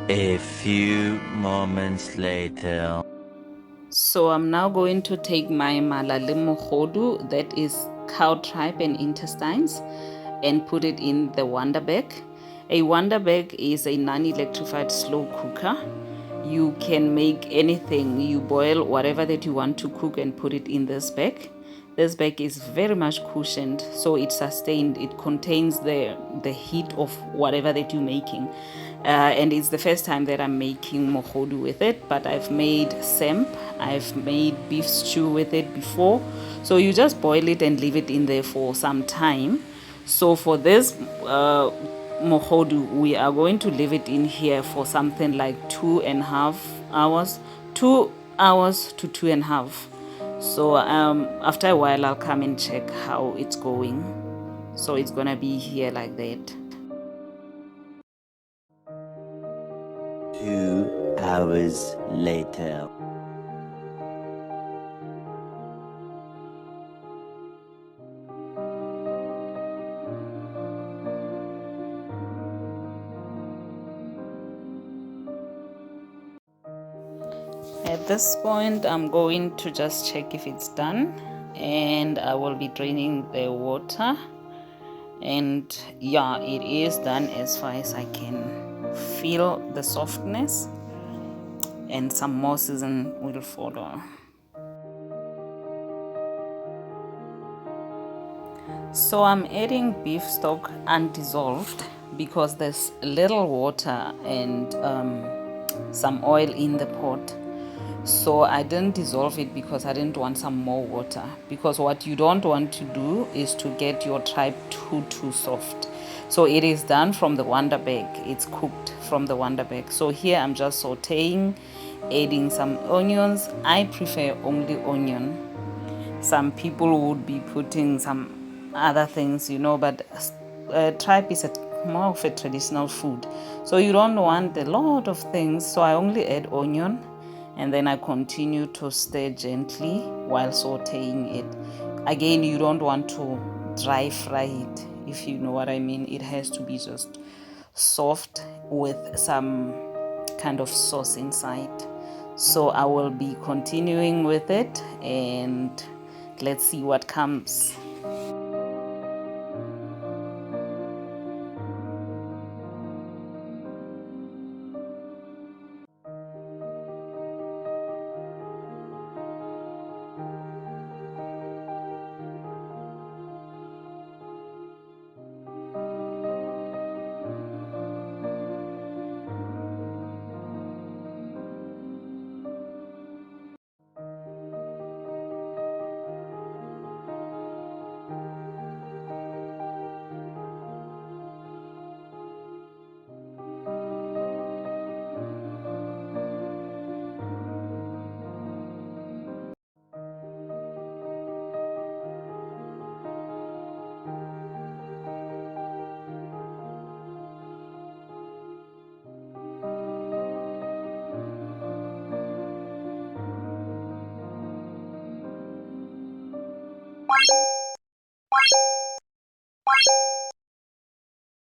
A few moments later. So I'm now going to take my mala le mogodu, that is cow tripe and intestines, and put it in the wonder bag. A wonder bag is a non-electrified slow cooker. You can make anything. You boil whatever that you want to cook and put it in this bag. This bag is very much cushioned, so it's sustained. It contains the heat of whatever that you're making. And it's the first time that I'm making mogodu with it, but I've made semp, I've made beef stew with it before. So you just boil it and leave it in there for some time. So for this mogodu, we are going to leave it in here for something like 2.5 hours, 2 hours to 2.5. So after a while I'll come and check how it's going. So it's gonna be here like that. 2 hours later. At this point, I'm going to just check if it's done, and I will be draining the water. And yeah, it is done as far as I can feel the softness, and some more season will follow. So I'm adding beef stock undissolved because there's little water and some oil in the pot. So I didn't dissolve it because I didn't want some more water, because what you don't want to do is to get your tripe too soft. So it is done from the wonder bag, it's cooked from the wonder bag. So here I'm just sauteing, adding some onions. I prefer only onion. Some people would be putting some other things, but tripe is more of a traditional food, so you don't want a lot of things. So I only add onion, and then I continue to stir gently while sauteing it. Again, you don't want to dry fry it, if you know what I mean. It has to be just soft with some kind of sauce inside. So I will be continuing with it, and let's see what comes.